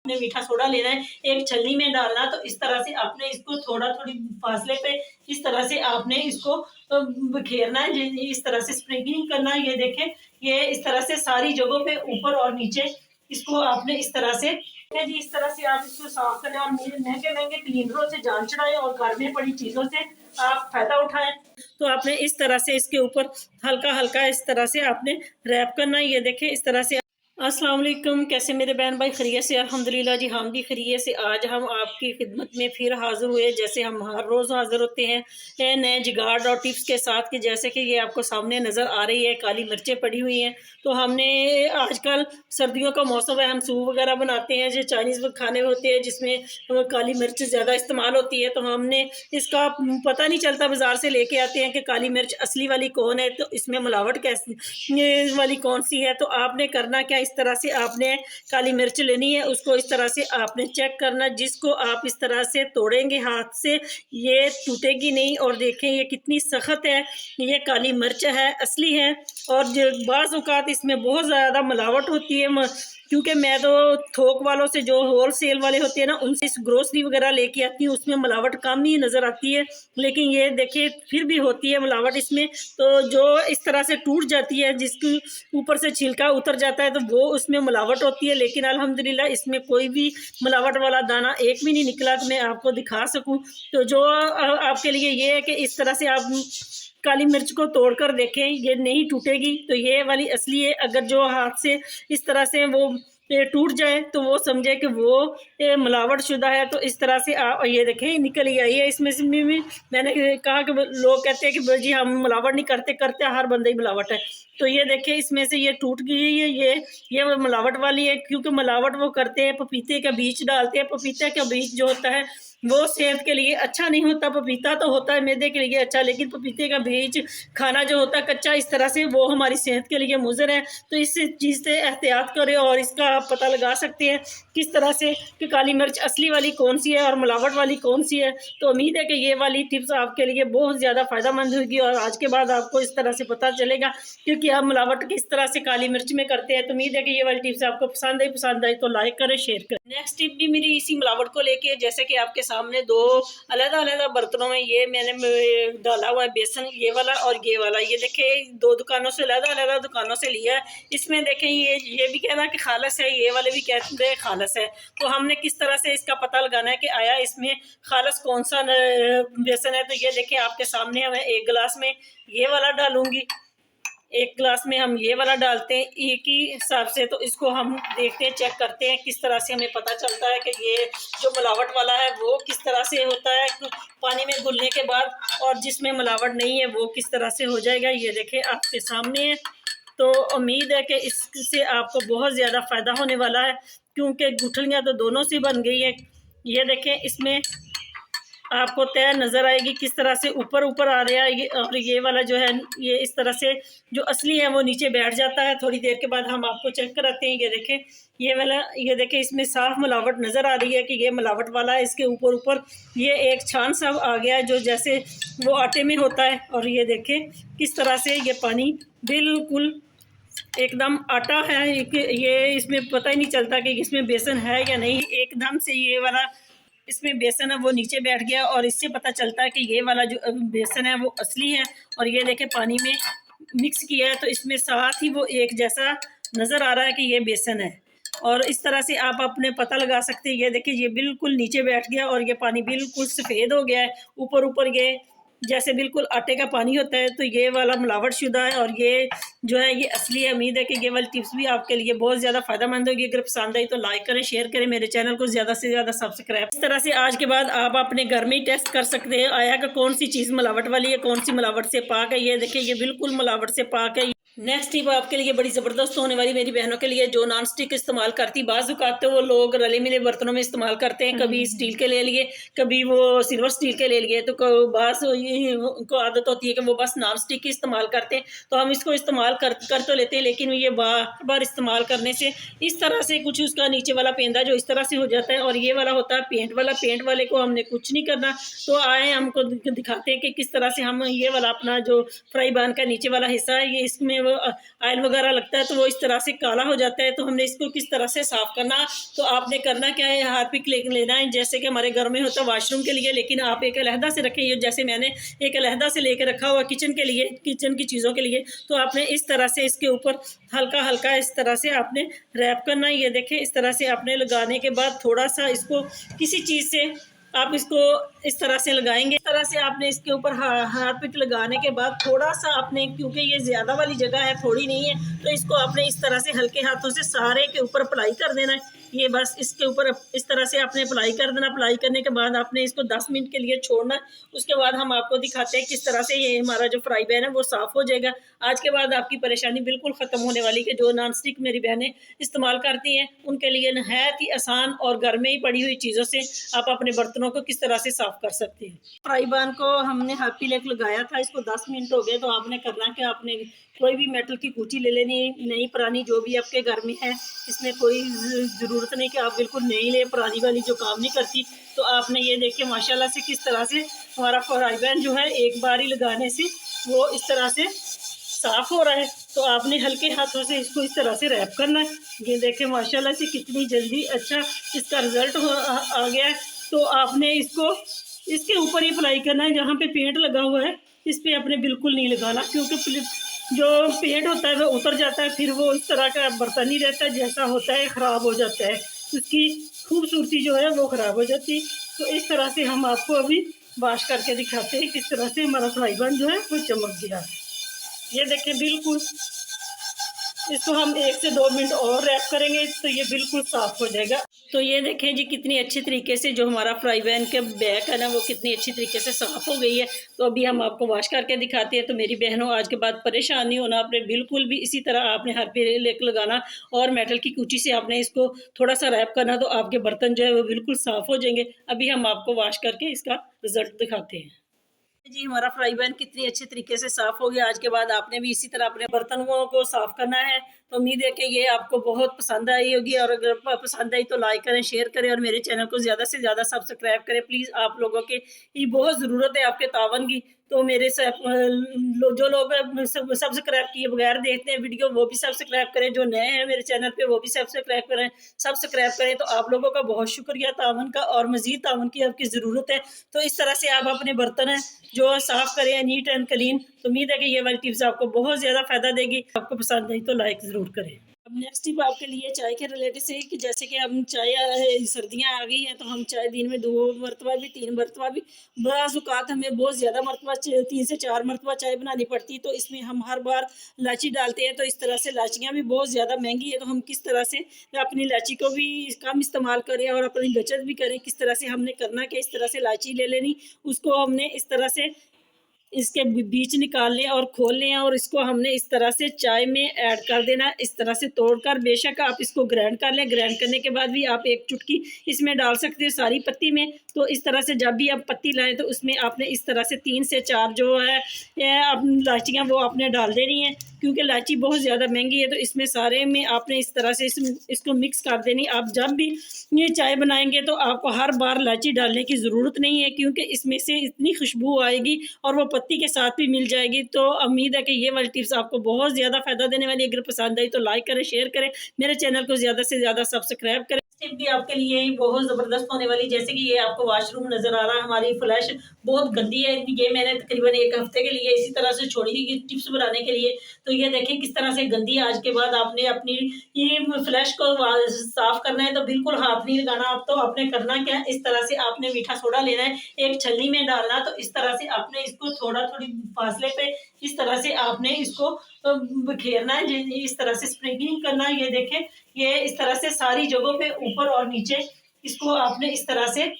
आपने मीठा सोडा लेना है, एक छलनी में डालना। तो इस तरह से आपने इसको थोड़ी फासले पे इस तरह से आपने इसको बिखेरना है, इस तरह से स्प्रिंकलिंग करना है। ये देखें, ये इस तरह से सारी जगहों पे ऊपर और नीचे इसको आपने इस तरह से जी, इस तरह से आप इसको साफ करें और महंगे महंगे क्लीनरों से जान छुड़ाएं और घर में पड़ी चीजों से आप फायदा उठाएं। तो आपने इस तरह से इसके ऊपर हल्का हल्का इस तरह से आपने रैप करना है। ये देखें इस तरह से। अस्सलाम वालेकुम, कैसे मेरे बहन भाई खैरियत से? अल्हम्दुलिल्लाह जी, हम भी खैरियत से। आज हम आपकी खिदमत में फिर हाज़िर हुए, जैसे हम हर रोज़ हाज़िर होते हैं नए जुगाड़ और टिप्स के साथ। कि जैसे कि ये आपको सामने नज़र आ रही है, काली मिर्चें पड़ी हुई हैं। तो हमने आजकल सर्दियों का मौसम है, हम सूप वगैरह बनाते हैं जो चाइनीज़ खाने होते हैं जिसमें काली मिर्च ज़्यादा इस्तेमाल होती है। तो हमने इसका पता नहीं चलता, बाज़ार से लेके आते हैं कि काली मिर्च असली वाली कौन है, तो इसमें मिलावट कैसी वाली कौन सी है। तो आपने करना क्या, इस तरह से आपने काली मिर्च लेनी है, उसको इस तरह से आपने चेक करना। जिसको आप इस तरह से तोड़ेंगे हाथ से, ये टूटेगी नहीं। और देखें ये कितनी सख्त है, ये काली मिर्च है, असली है। और बाज़ औक़ात इसमें बहुत ज़्यादा मिलावट होती है, क्योंकि मैं तो थोक वालों से, जो होल सेल वाले होते हैं ना, उनसे ग्रोसरी वगैरह लेके आती हूँ। उसमें मिलावट कम ही नज़र आती है, लेकिन ये देखिए फिर भी होती है मिलावट इसमें। तो जो इस तरह से टूट जाती है, जिसकी ऊपर से छिलका उतर जाता है, तो वो उसमें मिलावट होती है। लेकिन अल्हम्दुलिल्लाह इसमें कोई भी मिलावट वाला दाना एक भी नहीं निकला कि मैं आपको दिखा सकूं। तो जो आपके लिए ये है कि इस तरह से आप काली मिर्च को तोड़कर देखें, ये नहीं टूटेगी। तो ये वाली असली है। अगर जो हाथ से इस तरह से वो टूट जाए तो वो समझे कि वो मिलावट शुदा है। तो इस तरह से आप ये देखें निकल ही आई है इसमें से भी। मैंने कहा कि लोग कहते हैं कि जी हम मिलावट नहीं करते, हर बंदे ही मिलावट है। तो ये देखें इसमें से ये टूट गई है, ये वो मिलावट वाली है। क्योंकि मिलावट वो करते हैं, पपीते का बीज डालते हैं। पपीते का बीज जो होता है वो सेहत के लिए अच्छा नहीं होता। पपीता तो होता है मैदे के लिए अच्छा, लेकिन पपीते का बीज खाना जो होता है कच्चा इस तरह से, वो हमारी सेहत के लिए मुज़र है। तो इस चीज़ से एहतियात करें और इसका आप पता लगा सकते हैं किस तरह से कि काली मिर्च असली वाली कौन सी है और मिलावट वाली कौन सी है। तो उम्मीद है कि ये वाली टिप्स आपके लिए बहुत ज़्यादा फ़ायदेमंद होगी और आज के बाद आपको इस तरह से पता चलेगा क्योंकि आप मिलावट किस तरह से काली मिर्च में करते हैं। तो उम्मीद है कि ये वाली टिप्स आपको पसंद आई तो लाइक करें, शेयर करें। नेक्स्ट टिप भी मेरी इसी मिलावट को लेके, जैसे कि आपके सामने दो अलग-अलग बर्तनों में ये मैंने डाला हुआ है बेसन, ये वाला और ये वाला। ये देखें दो दुकानों से, अलग-अलग दुकानों से लिया है। इसमें देखें ये भी कह रहा है कि खालस है, ये वाले भी कहते हैं खालस है। तो हमने किस तरह से इसका पता लगाना है कि आया इसमें खालस कौन सा बेसन है। तो ये देखें आपके सामने मैं एक गिलास में ये वाला डालूंगी, एक गिलास में हम ये वाला डालते हैं एक ही हिसाब से। तो इसको हम देखते हैं, चेक करते हैं किस तरह से हमें पता चलता है कि ये जो मिलावट वाला है वो किस तरह से होता है पानी में घुलने के बाद, और जिसमें मिलावट नहीं है वो किस तरह से हो जाएगा। ये देखें आपके सामने है। तो उम्मीद है कि इससे आपको बहुत ज़्यादा फ़ायदा होने वाला है, क्योंकि गुठलियाँ तो दोनों से बन गई है। ये देखें इसमें आपको तय नज़र आएगी किस तरह से ऊपर ऊपर आ रहा है। और ये वाला जो है ये इस तरह से जो असली है वो नीचे बैठ जाता है। थोड़ी देर के बाद हम आपको चेक कराते हैं। ये देखें ये वाला, ये देखें इसमें साफ मिलावट नज़र आ रही है कि ये मिलावट वाला है। इसके ऊपर ऊपर ये एक छान सा आ गया है जो जैसे वो आटे में होता है। और ये देखें किस तरह से ये पानी बिल्कुल एकदम आटा है। ये इसमें पता ही नहीं चलता कि इसमें बेसन है या नहीं। एकदम से ये वाला इसमें बेसन है वो नीचे बैठ गया और इससे पता चलता है कि ये वाला जो बेसन है वो असली है। और ये देखें पानी में मिक्स किया है तो इसमें साथ ही वो एक जैसा नज़र आ रहा है कि ये बेसन है। और इस तरह से आप अपने पता लगा सकते हैं। ये देखिए ये बिल्कुल नीचे बैठ गया और ये पानी बिल्कुल सफ़ेद हो गया है। ऊपर ऊपर ये जैसे बिल्कुल आटे का पानी होता है। तो ये वाला मिलावट शुदा है और ये जो है ये असली है। उम्मीद है कि ये वाली टिप्स भी आपके लिए बहुत ज़्यादा फ़ायदेमंद होगी। अगर पसंद आई तो लाइक करें, शेयर करें, मेरे चैनल को ज़्यादा से ज़्यादा सब्सक्राइब। इस तरह से आज के बाद आप अपने घर में ही टेस्ट कर सकते हैं आया कि कौन सी चीज़ मिलावट वाली है, कौन सी मिलावट से पाक है। ये देखिए ये बिल्कुल मिलावट से पाक है। नेक्स्ट टिप आपके लिए बड़ी ज़बरदस्त होने वाली, मेरी बहनों के लिए जो नॉन स्टिक इस्तेमाल करती। बाज़ औक़ात वो लोग रले मिले बर्तनों में इस्तेमाल करते हैं, कभी स्टील के ले लिए, कभी वो सिल्वर स्टील के ले लिए। तो बाज़ उनको आदत होती है कि वो बस नॉन स्टिक ही इस्तेमाल करते हैं। तो हम इसको इस्तेमाल कर तो लेते हैं, लेकिन ये बार बार इस्तेमाल करने से इस तरह से कुछ उसका नीचे वाला पेंदा जो इस तरह से हो जाता है। और ये वाला होता है पेंट वाला। पेंट वाले को हमने कुछ नहीं करना। तो आए हमको दिखाते हैं कि किस तरह से हम ये वाला अपना जो फ्राई पैन का नीचे वाला हिस्सा है ये इसमें वो ऑयल वगैरह लगता है तो वो इस तरह से काला हो जाता है। तो हमने इसको किस तरह से साफ़ करना, तो आपने करना क्या है, हार्पिक लेना है जैसे कि हमारे घर में होता है वॉशरूम के लिए, लेकिन आप एक अलहदा से रखें। ये जैसे मैंने एक अलहदा से लेके रखा हुआ किचन के लिए, किचन की चीज़ों के लिए। तो आपने इस तरह से इसके ऊपर हल्का हल्का इस तरह से आपने रैप करना है। ये देखें, इस तरह से आपने लगाने के बाद थोड़ा सा इसको किसी चीज़ से आप इसको इस तरह से लगाएंगे। इस तरह से आपने इसके ऊपर हार्पिक लगाने के बाद थोड़ा सा आपने, क्योंकि ये ज़्यादा वाली जगह है, थोड़ी नहीं है, तो इसको आपने इस तरह से हल्के हाथों से सारे के ऊपर अप्लाई कर देना है। ये बस इसके ऊपर इस तरह से आपने अप्लाई कर देना। अप्लाई करने के बाद आपने इसको 10 मिनट के लिए छोड़ना है। उसके बाद हम आपको दिखाते हैं किस तरह से ये हमारा जो फ्राई पैन है वो साफ़ हो जाएगा। आज के बाद आपकी परेशानी बिल्कुल ख़त्म होने वाली है। जो नॉन स्टिक मेरी बहनें इस्तेमाल करती हैं उनके लिए नहायत ही आसान और घर में ही पड़ी हुई चीज़ों से आप अपने बर्तनों को किस तरह से साफ़ कर सकते हैं। फ्राई पैन को हमने हार्पिक लगाया था, इसको 10 मिनट हो गए। तो आपने करना कि आपने कोई भी मेटल की कूची ले लेनी, नई पुरानी जो भी आपके घर में है। इसमें कोई ज़रूरत नहीं कि आप बिल्कुल नई ले, पुरानी वाली जो काम नहीं करती। तो आपने ये देखिए माशाल्लाह से किस तरह से हमारा फ्राई पैन जो है एक बार ही लगाने से वो इस तरह से साफ़ हो रहा है। तो आपने हल्के हाथों से इसको इस तरह से रैप करना है। ये देखें माशाल्लाह से कितनी जल्दी अच्छा इसका रिज़ल्ट आ गया है। तो आपने इसको इसके ऊपर ही अप्लाई करना है, जहाँ पे पेंट लगा हुआ है इस पर आपने बिल्कुल नहीं लगाना, क्योंकि जो पेंट होता है वो उतर जाता है, फिर वो इस तरह का बर्तन नहीं रहता, जैसा होता है ख़राब हो जाता है, उसकी खूबसूरती जो है वो ख़राब हो जाती है। तो इस तरह से हम आपको अभी वॉश करके दिखाते हैं किस तरह से हमारा फ्राई पैन जो है वो चमक गया। ये देखें, बिल्कुल इसको हम 1 से 2 मिनट और रैप करेंगे तो ये बिल्कुल साफ़ हो जाएगा। तो ये देखें जी कितनी अच्छी तरीके से जो हमारा फ्राई पैन के बैक है ना वो कितनी अच्छी तरीके से साफ़ हो गई है। तो अभी हम आपको वॉश करके दिखाते हैं। तो मेरी बहनों, आज के बाद परेशान नहीं होना आपने बिल्कुल भी। इसी तरह आपने हार्पिक लगाना और मेटल की कूची से आपने इसको थोड़ा सा रैप करना, तो आपके बर्तन जो है वो बिल्कुल साफ़ हो जाएंगे। अभी हम आपको वॉश करके इसका रिज़ल्ट दिखाते हैं। जी हमारा फ्राई पैन कितनी अच्छी तरीके से साफ़ हो गया। आज के बाद आपने भी इसी तरह अपने बर्तनों को साफ़ करना है। तो उम्मीद है कि ये आपको बहुत पसंद आई होगी, और अगर पसंद आई तो लाइक करें, शेयर करें और मेरे चैनल को ज़्यादा से ज़्यादा सब्सक्राइब करें। प्लीज़ आप लोगों के ये बहुत ज़रूरत है आपके तावन की। तो मेरे जो लोग सब्सक्राइब किए बगैर देखते हैं वीडियो वो भी सब्सक्राइब करें, जो नए हैं मेरे चैनल पे वो भी सब्सक्राइब करें। तो आप लोगों का बहुत शुक्रिया तावन का, और मज़ीद तावन की आपकी ज़रूरत है। तो इस तरह से आप अपने बर्तन हैं जो साफ़ करें नीट एंड क्लीन। तो उम्मीद है कि ये वाली टिप्स आपको बहुत ज़्यादा फ़ायदा देगी। आपको पसंद आई तो लाइक ज़रूर करें। अब नेक्स्ट टिप आपके लिए चाय के रिलेटेड से, कि जैसे कि हम चाय, सर्दियाँ आ गई हैं तो हम चाय दिन में 2 मरतबा भी 3 मरतबा भी, बाज़ औक़ात हमें बहुत ज़्यादा मरतबा 3 से 4 मरतबा चाय बनानी पड़ती है। तो इसमें हम हर बार इलायची डालते हैं। तो इस तरह से इलायचियाँ भी बहुत ज़्यादा महंगी है, तो हम किस तरह से अपनी इलायची को भी कम इस्तेमाल करें और अपनी बचत भी करें। किस तरह से हमने करना कि इस तरह से इलायची ले लेनी, उसको हमने इस तरह से इसके बीज निकाल लें और खोल लें, और इसको हमने इस तरह से चाय में ऐड कर देना। इस तरह से तोड़कर बेशक आप इसको ग्राइंड कर लें। ग्राइंड करने के बाद भी आप 1 चुटकी इसमें डाल सकते हैं सारी पत्ती में। तो इस तरह से जब भी आप पत्ती लाएं तो उसमें आपने इस तरह से 3 से 4 जो है इलायचियाँ वो आपने डाल देनी है, क्योंकि इलायची बहुत ज़्यादा महंगी है। तो इसमें सारे में आपने इस तरह से इसको मिक्स कर देनी। आप जब भी ये चाय बनाएंगे तो आपको हर बार इलायची डालने की ज़रूरत नहीं है, क्योंकि इसमें से इतनी खुशबू आएगी और वो पत्ती के साथ भी मिल जाएगी। तो उम्मीद है कि ये वाली टिप्स आपको बहुत ज़्यादा फ़ायदा देने वाली है। अगर पसंद आई तो लाइक करें, शेयर करें, मेरे चैनल को ज़्यादा से ज़्यादा सब्सक्राइब करें। टिप भी आपके लिए बहुत ज़बरदस्त होने वाली, जैसे कि ये आपको वॉशरूम नज़र आ रहा है, हमारी फ्लैश बहुत गंदी है। ये मैंने तकरीबन 1 हफ्ते के लिए इसी तरह से छोड़ी थी टिप्स बनाने के लिए। तो ये देखें किस तरह से गंदी है। आज के बाद आपने अपनी ये फ्लैश को साफ़ करना है तो बिल्कुल हाथ नहीं लगाना। आप तो आपने करना क्या है, इस तरह से आपने मीठा सोडा लेना है, एक छलनी में डालना। तो इस तरह से आपने इसको थोड़ी फासले पे इस तरह से आपने इसको बिखेरना है, इस तरह से स्प्रिंकलिंग करना है। ये देखें, ये इस तरह से सारी जगहों पे ऊपर और नीचे इसको आपने इस तरह से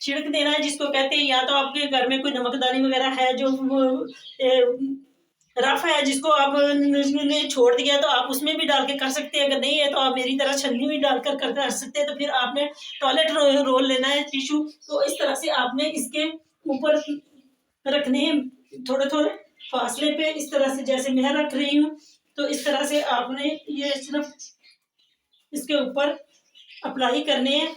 छिड़क देना है, जिसको कहते हैं, या तो आपके घर में कोई नमकदानी वगैरह है जो रफ है जिसको आप ने छोड़ दिया तो आप उसमें भी डाल के कर सकते हैं। अगर नहीं है तो आप मेरी तरह छन्नी में डालकर कर सकते हैं। तो फिर आपने टॉयलेट रोल लेना है, टिश्यू। तो इस तरह से आपने इसके ऊपर रखने हैं थोड़े थोड़े फासले पे, इस तरह से जैसे मैं रख रही हूँ। तो इस तरह से आपने ये सिर्फ इसके ऊपर अप्लाई करने हैं।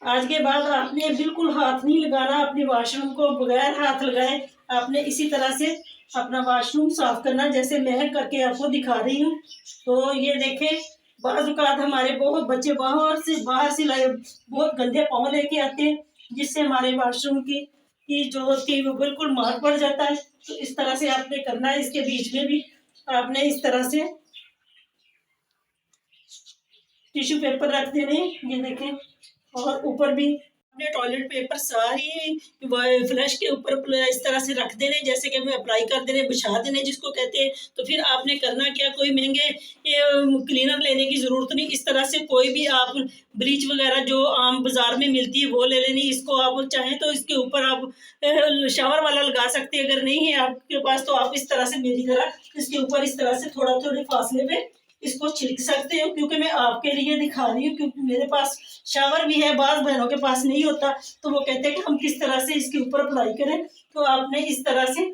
आज के बाद आपने बिल्कुल हाथ नहीं लगाना अपने वॉशरूम को बगैर हाथ लगाए आपने इसी तरह से अपना वॉशरूम साफ करना, जैसे मैं करके आपको दिखा रही हूँ। तो ये देखें, बाज़ औक़ात हमारे बहुत बच्चे बाहर से लाए बहुत गंदे पाँव लेके आते हैं, जिससे हमारे वॉशरूम की जो होती है वो बिल्कुल मार पड़ जाता है। तो इस तरह से आपने करना है। इसके बीच में भी आपने इस तरह से टिश्यू पेपर रख देने, ये देखें। और ऊपर भी अपने टॉयलेट पेपर सारी फ्लैश के ऊपर इस तरह से रख देने, जैसे कि हमें अप्लाई कर देने, बिछा देने जिसको कहते हैं। तो फिर आपने करना क्या, कोई महंगे क्लीनर लेने की ज़रूरत नहीं। इस तरह से कोई भी आप ब्लीच वगैरह जो आम बाज़ार में मिलती है वो ले लेनी। इसको आप चाहें तो इसके ऊपर आप शावर वाला लगा सकते हैं। अगर नहीं है आपके पास तो आप इस तरह से मेरी तरह इसके ऊपर इस तरह से थोड़ा थोड़े फासले पे इसको छिड़क सकते हो, क्योंकि मैं आपके लिए दिखा रही हूँ। क्योंकि मेरे पास शावर भी है, बाज़ बहनों के पास नहीं होता, तो वो कहते हैं कि हम किस तरह से इसके ऊपर अप्लाई करें। तो आपने इस तरह से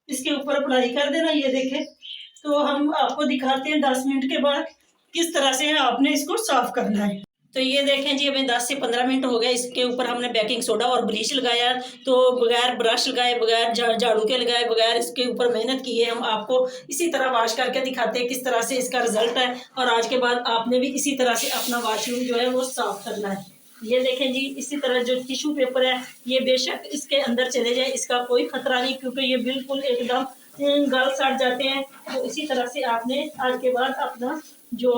इसके ऊपर अप्लाई कर देना, ये देखें। तो हम आपको दिखाते हैं 10 मिनट के बाद किस तरह से आपने इसको साफ करना है। तो ये देखें जी, हमें 10 से 15 मिनट हो गए। इसके ऊपर हमने बेकिंग सोडा और ब्लीच लगाया, तो बगैर ब्रश लगाए, बगैर झाड़ू के लगाए, बगैर इसके ऊपर मेहनत की है, हम आपको इसी तरह वॉश करके दिखाते हैं किस तरह से इसका रिजल्ट है। और आज के बाद आपने भी इसी तरह से अपना वॉशरूम जो है वो साफ करना है। ये देखें जी, इसी तरह जो टिश्यू पेपर है ये बेशक इसके अंदर चले जाए, इसका कोई खतरा नहीं, क्योंकि ये बिल्कुल एकदम गल सड़ जाते हैं। तो इसी तरह से आपने आज के बाद अपना जो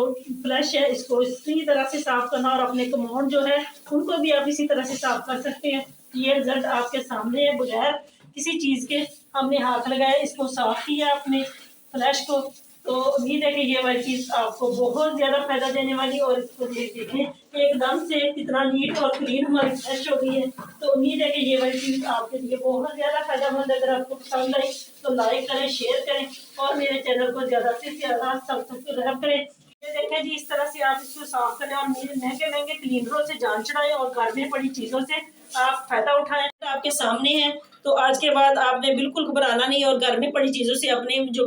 फ्लश है इसको इसी तरह से साफ करना, और अपने कमोड जो है उनको भी आप इसी तरह से साफ कर सकते हैं। ये रिजल्ट आपके सामने है, बगैर किसी चीज़ के हमने हाथ लगाए इसको साफ किया अपने फ्लैश को। तो उम्मीद है कि ये वाली चीज़ आपको बहुत ज़्यादा फायदा देने वाली। और इसको देखें एकदम से कितना नीट और क्लीन हमारी फ्लैश हो गई है। तो उम्मीद है कि ये वाली चीज़ आपके लिए बहुत ज़्यादा फायदेमंद है। अगर आपको पसंद आई तो लाइक करें, शेयर करें और मेरे चैनल को ज़्यादा से ज़्यादा सब्सक्राइब करें। ये देखें जी, इस तरह से आप इसको साफ करें और महंगे महंगे क्लीनरों से जान छुड़ाएं और घर में पड़ी चीज़ों से आप फायदा उठाएं। तो आपके सामने है, तो आज के बाद आपने बिल्कुल घबराना नहीं और घर में पड़ी चीज़ों से अपने जो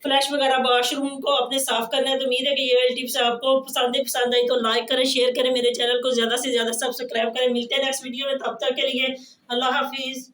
फ्लैश वगैरह वॉशरूम को अपने साफ करना है। तो उम्मीद है कि ये वाली टिप्स आपको पसंद आई तो लाइक करें, शेयर करें, मेरे चैनल को ज़्यादा से ज़्यादा सब्सक्राइब करें। मिलते हैं नेक्स्ट वीडियो में, तब तक के लिए अल्लाह हाफिज़।